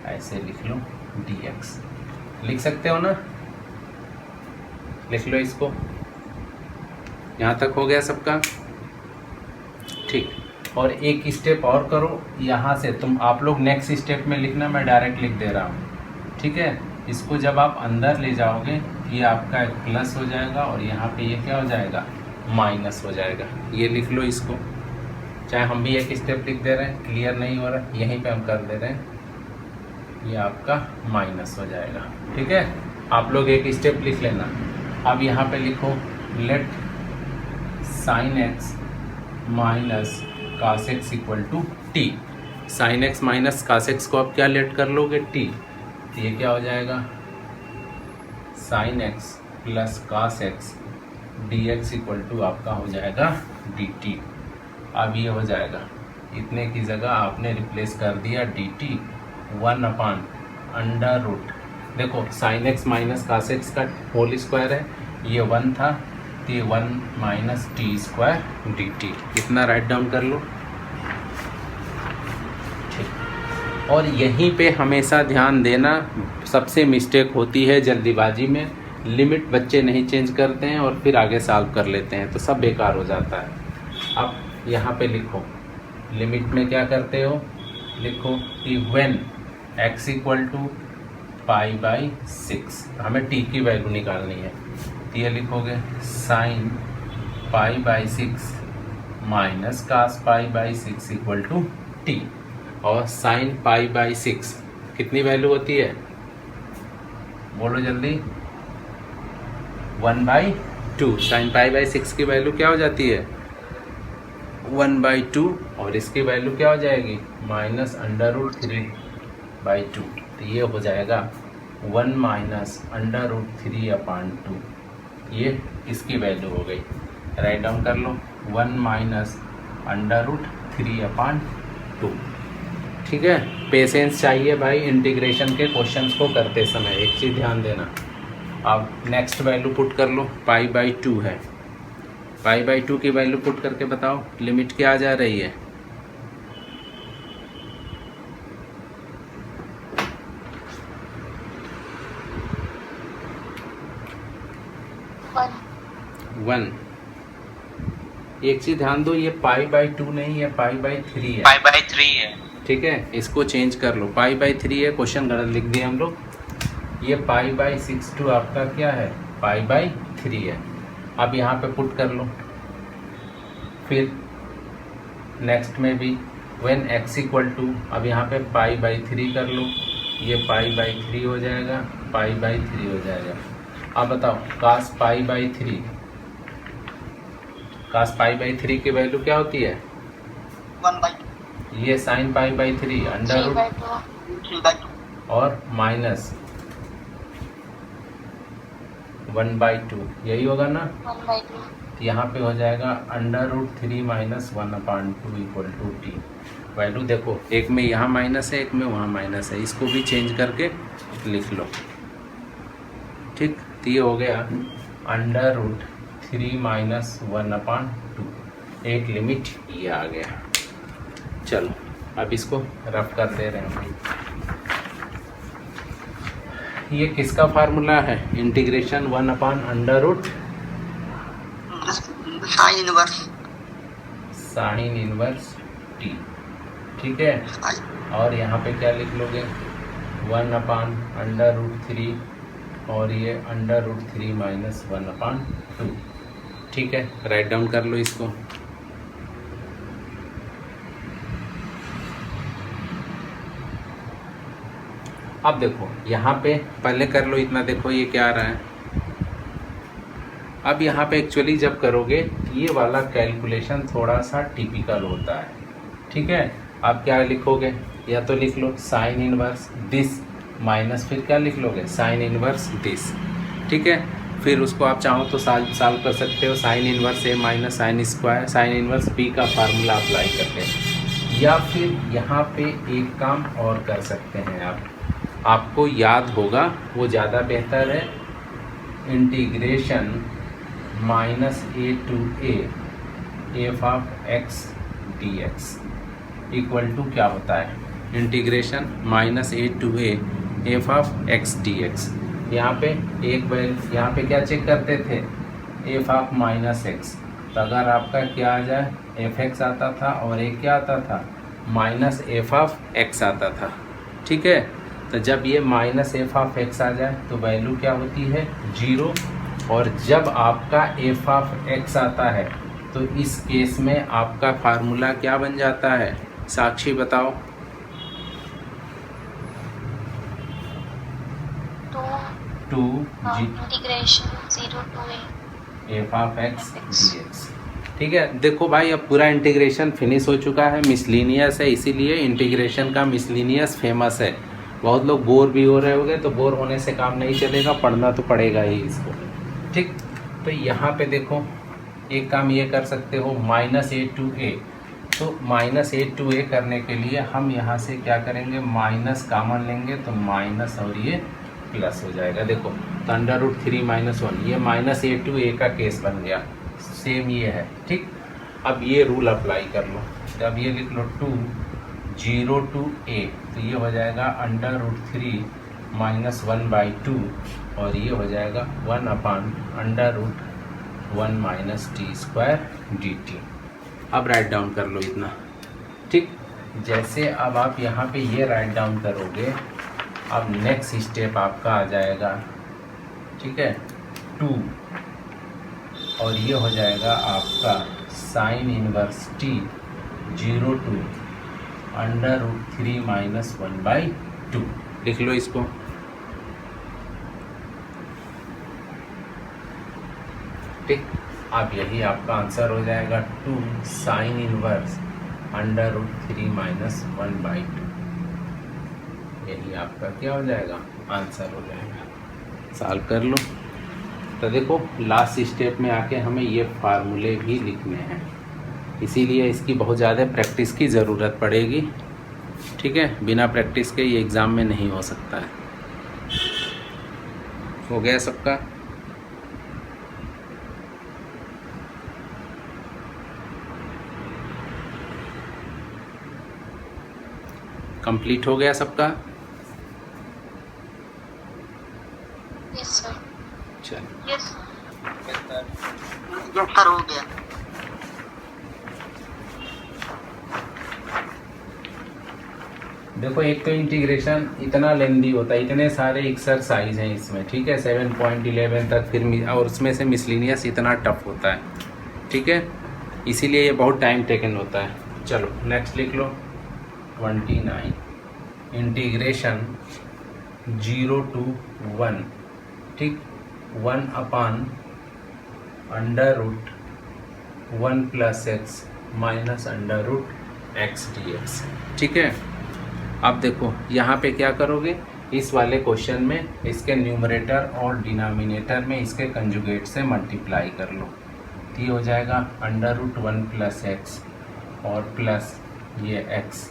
ऐसे लिख लो dx। लिख सकते हो ना, लिख लो इसको। यहाँ तक हो गया सबका, ठीक। और एक स्टेप और करो यहाँ से, आप लोग नेक्स्ट स्टेप में लिखना, मैं डायरेक्ट लिख दे रहा हूँ, ठीक है। इसको जब आप अंदर ले जाओगे ये आपका एक प्लस हो जाएगा और यहाँ पे ये क्या हो जाएगा, माइनस हो जाएगा। ये लिख लो इसको, चाहे हम भी एक स्टेप लिख दे रहे हैं, क्लियर नहीं हो रहा यहीं पे हम कर दे रहे हैं, ये आपका माइनस हो जाएगा, ठीक है। आप लोग एक स्टेप लिख लेना। अब यहाँ पे लिखो let sin x minus cos x equal to t. sin x minus cos x को आप क्या लेट कर लोगे, t, तो ये क्या हो जाएगा sin x plus cos x dx equal to आपका हो जाएगा dt। अब ये हो जाएगा, इतने की जगह आपने रिप्लेस कर दिया dt 1/√। देखो sin x minus cos x का होल स्क्वायर है, ये 1 था तो ये 1 माइनस टी स्क्वायर dt। इतना राइट डाउन कर लो, ठीक। और यहीं पे हमेशा ध्यान देना, सबसे मिस्टेक होती है जल्दीबाजी में, लिमिट बच्चे नहीं चेंज करते हैं और फिर आगे सॉल्व कर लेते हैं तो सब बेकार हो जाता है। अब यहाँ पे लिखो, लिमिट में क्या करते हो, लिखो कि व्हेन x इक्वल टू π/6, हमें t की वैल्यू निकालनी है, तो ये लिखोगे sin π/6 minus cos π/6 equal to t। और sin π/6 कितनी वैल्यू होती है, बोलो जल्दी, 1/2। sin π/6 की वैल्यू क्या हो जाती है, 1/2, और इसकी वैल्यू क्या हो जाएगी, -√3/2। तो ये हो जाएगा 1 माइनस √3/2। ये इसकी वैल्यू हो गई, राइट डाउन कर लो, 1 माइनस √3/2, ठीक है। पेशेंस चाहिए भाई इंटीग्रेशन के क्वेश्चंस को करते समय, एक चीज़ ध्यान देना। अब नेक्स्ट वैल्यू पुट कर लो, π/2 है, π/2 की वैल्यू पुट करके बताओ लिमिट क्या आ जा रही है, 1। एक चीज ध्यान दो, ये π/2 नहीं है, π/3 है, π/3 है, ठीक है। इसको चेंज कर लो, π/3 है, क्वेश्चन गलत लिख दिए हम लोग। ये π/6 टू आपका क्या है, π/3 है। अब यहाँ पे पुट कर लो, फिर नेक्स्ट में भी व्हेन x इक्वल टू, अब यहाँ पे π/3 कर लो, ये π/3 हो जाएगा, π/3 हो जाएगा। अब बताओ cos π/3, cos π/3 की वैल्यू क्या होती है, 1/2 ये sin π/3 अंडर रूट 3/2 और माइनस 1/2, यही होगा ना। 1/2 यहाँ पे हो जाएगा √3 minus 1/2 equal to t. Value देखो, एक में यहाँ माइनस है, एक में वहाँ माइनस है, इसको भी चेंज करके लिख लो, ठीक। तो ये हो गया √3 माइनस 1/2, एक लिमिट ये आ गया। चलो अब इसको रफ कर दे रहे हैं भाई। ये किसका फार्मूला है, इंटीग्रेशन 1/√, साइन इनवर्स टी, ठीक है। और यहाँ पे क्या लिख लोगे, 1/√3 और ये √3 माइनस 1/2, ठीक है। राइट डाउन कर लो इसको। अब देखो यहाँ पे पहले कर लो इतना, देखो ये क्या आ रहा है। अब यहाँ पे एक्चुअली जब करोगे ये वाला कैलकुलेशन थोड़ा सा टिपिकल होता है, ठीक है। आप क्या लिखोगे, या तो लिख लो साइन इनवर्स दिस माइनस फिर क्या लिख लोगे, साइन इनवर्स दिस, ठीक है। फिर उसको आप चाहो तो सॉल्व कर सकते हो, sine inverse A minus sine square sine inverse B का फार्मूला अप्लाई करके। या फिर यहाँ पे एक काम और कर सकते हैं आप, आपको याद होगा वो ज़्यादा बेहतर है, integration minus a to a f of x d x equal to क्या होता है, integration minus a to a f of x d x. यहाँ पे एक वैल्यू, यहाँ पे क्या चेक करते थे, एफ ऑफ माइनस एक्स, तो अगर आपका क्या आ जाए एफ एक्स आता था और एक क्या आता था माइनस एफ ऑफ एक्स आता था, ठीक है। तो जब ये माइनस एफ ऑफ एक्स आ जाए तो वैल्यू क्या होती है 0, और जब आपका एफ ऑफ एक्स आता है तो इस केस में आपका फार्मूला क्या बन जाता है, साक्षी बताओ। Two integration 0 to a f of x d x, ठीक है। देखो भाई अब पूरा इंटीग्रेशन फिनिश हो चुका है, मिसलिनियस है, इसीलिए इंटीग्रेशन का मिसलिनियस फेमस है। बहुत लोग बोर भी हो रहे होंगे, तो बोर होने से काम नहीं चलेगा, पढ़ना तो पड़ेगा ही इसको, ठीक। तो यहाँ पे देखो एक काम ये कर सकते हो माइनस ए टू ए, तो माइनस ए टू ए करने के लिए हम यहाँ से क्या करेंगे, माइनस कॉमन लेंगे तो माइनस और ये प्लस हो जाएगा। देखो तो अंडर रूट 3 माइनस 1, ये माइनस ए टू ए का केस बन गया, सेम ये है, ठीक। अब ये रूल अप्लाई कर लो, तो अब ये लिख लो 2 0 to a, तो ये हो जाएगा अंडर रूट 3 माइनस 1/2, और ये हो जाएगा 1 upon under root 1 minus t square d t. अब राइट डाउन कर लो इतना, ठीक। जैसे अब आप यहाँ पे ये राइट डाउन करोगे, अब नेक्स्ट स्टेप आपका आ जाएगा, ठीक है 2, और ये हो जाएगा आपका sine inverse t 0 to under root 3 minus 1/2, लिख लो इसको। ठीक, अब यही आपका आंसर हो जाएगा 2 sine inverse under root 3 minus 1/2, यही आपका क्या हो जाएगा, आंसर हो जाएगा। सॉल्व कर लो। तो देखो लास्ट स्टेप में आके हमें ये फार्मूले भी लिखने हैं, इसीलिए इसकी बहुत ज़्यादा प्रैक्टिस की ज़रूरत पड़ेगी, ठीक है। बिना प्रैक्टिस के ये एग्ज़ाम में नहीं हो सकता है। हो गया सबका? कंप्लीट हो गया सबका? Yes sir. चलो यस सर हो गया। देखो एक तो इंटीग्रेशन इतना लेंदी होता है, इतने सारे एक्सरसाइज हैं इसमें, ठीक है 7.11 तक, फिर और उसमें से मिसलिनियस इतना टफ होता है, ठीक है, इसीलिए ये बहुत टाइम टेकन होता है। चलो नेक्स्ट लिख लो 29 इंटीग्रेशन 0 to 1, ठीक 1 upon under root 1 plus x minus under root x d x, ठीक है। अब देखो यहाँ पे क्या करोगे, इस वाले क्वेश्चन में इसके न्यूमरेटर और डिनोमिनेटर में इसके कंजुगेट से मल्टीप्लाई कर लो, तो ये हो जाएगा अंडर रूट 1 प्लस एक्स और प्लस ये एक्स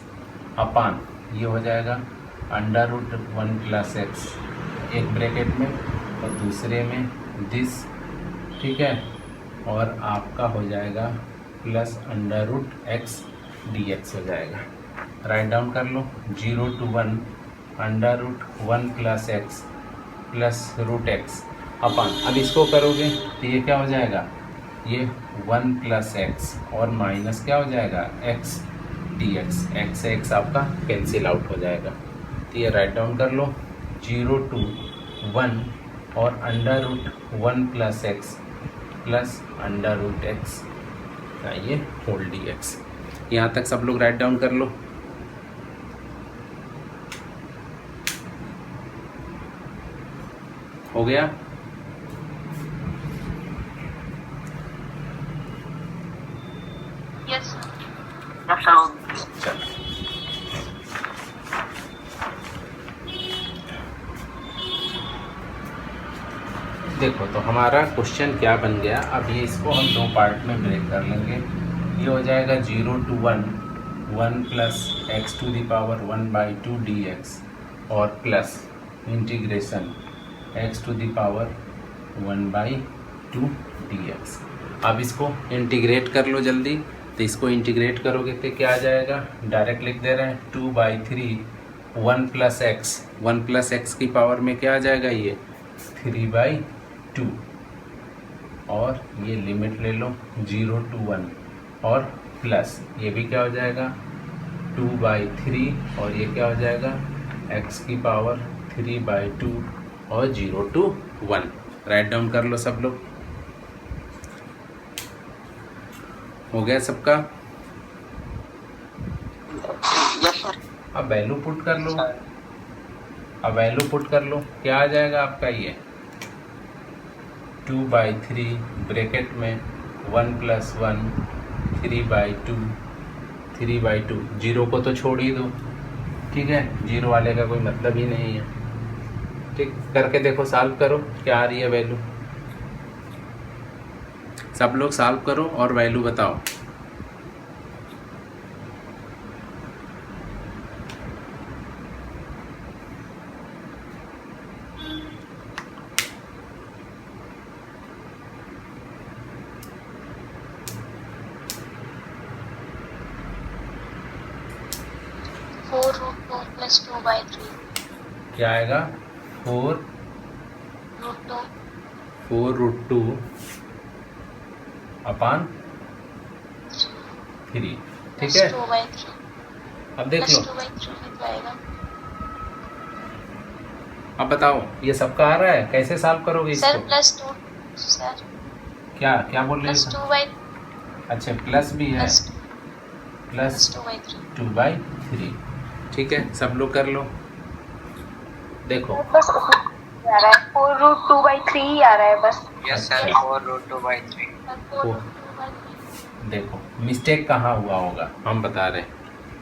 अपान ये हो जाएगा अंडर रूट 1 प्लस एक्स, एक ब्रैकेट में और दूसरे में दिस, ठीक है, और आपका हो जाएगा plus under root x d x हो जाएगा। राइट डाउन कर लो 0 to 1 under root 1 plus x plus root x upon, अब इसको करोगे तो ये क्या हो जाएगा, ये 1 प्लस एक्स और माइनस क्या हो जाएगा x d x, x x आपका कैंसिल आउट हो जाएगा। तो ये राइट डाउन कर लो 0 to 1 और under root 1 plus x plus under root x का ये होल डी एक्स। यहाँ तक सब लोग राइट डाउन कर लो। हो गया? Yes, sir. Yes, sir. चलो देखो, तो हमारा क्वेश्चन क्या बन गया। अब ये इसको हम दो पार्ट में ब्रेक कर लेंगे। ये हो जाएगा 0 to 1 1 plus x to the power 1/2 dx और plus integration x to the power 1/2 dx। अब इसको इंटीग्रेट कर लो जल्दी। तो इसको इंटीग्रेट करोगे तो क्या आ जाएगा? डायरेक्ट लिख दे रहे हैं 2/3 1 प्लस एक्स की पावर में क्या आ जाएगा? ये 3/2 और ये लिमिट ले लो 0 to 1 और प्लस ये भी क्या हो जाएगा 2/3 और ये क्या हो जाएगा x की पावर 3/2 और 0 to 1। राइट डाउन कर लो सब लोग। हो गया सबका? Yes, sir. अब वैल्यू पुट कर लो। अब वैल्यू पुट कर लो, क्या आ जाएगा आपका? ये 2/3 ब्रैकेट में 1 + 1 3/2 जीरो को तो छोड़ ही दो, ठीक है? जीरो वाले का कोई मतलब ही नहीं है। ठीक, करके देखो, सॉल्व करो, क्या आ रही है वैल्यू। सब लोग सॉल्व करो और वैल्यू बताओ। Four root 2 plus 2/3. क्या आएगा? 4 Root 2 √2 अपान 3, ठीक plus है? 2/3 अब देख plus लो, 2/3 कितना आएगा? अब बताओ ये सबका आ रहा है, कैसे सॉल्व करोगे सर इसको? plus 2 सर क्या क्या बोल रहे plus हो? 2/3 अच्छा, प्लस भी है, plus प्लस 2/3 2/3, ठीक है? सब लोग कर लो। देखो बस आ रहा है 4 रूट 2/3 ही आ रहा है बस। Yes, sir. 4 root 2/3. ओ, देखो मिस्टेक कहाँ हुआ होगा हम बता रहे हैं।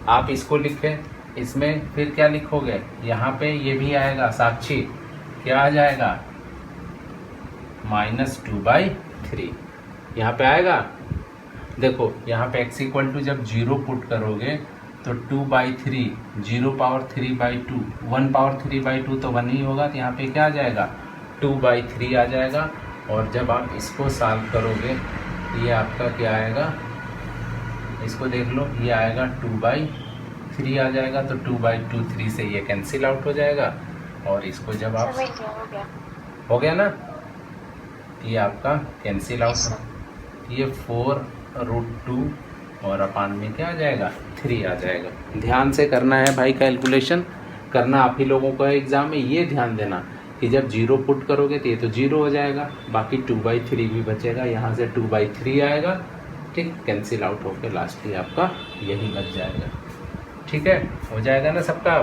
आप इसको लिखे, इसमें फिर क्या लिखोगे? यहाँ पे ये भी आएगा साक्षी, क्या आ जाएगा? -2/3 यहाँ पे आएगा। देखो यहाँ पे x = जब 0 पुट करोगे तो 2/3 0 पावर 3/2 1 पावर 3/2 तो 1 ही होगा। तो यहाँ पे क्या आ जाएगा? 2/3 आ जाएगा। और जब आप इसको सॉल्व करोगे ये आपका क्या आएगा? इसको देख लो, ये आएगा 2/3 आ जाएगा। तो 2/2 3 से ये कैंसिल आउट हो जाएगा। और इसको जब आप समझ गया, हो गया। हो गया ना, ये आपका कैंसिल आउट। ये 4 √2 और अपान में क्या आ जाएगा? 3 आ जाएगा। ध्यान से करना है भाई, कैलकुलेशन करना आप ही लोगों का एग्जाम में। ये ध्यान देना कि जब 0 पुट करोगे तो ये तो 0 हो जाएगा, बाकी 2/3 भी बचेगा, यहाँ से 2/3 आएगा, ठीक? कैंसिल आउट होकर लास्टली आपका यही बच जाएगा, ठीक है? हो जाएगा ना सबका?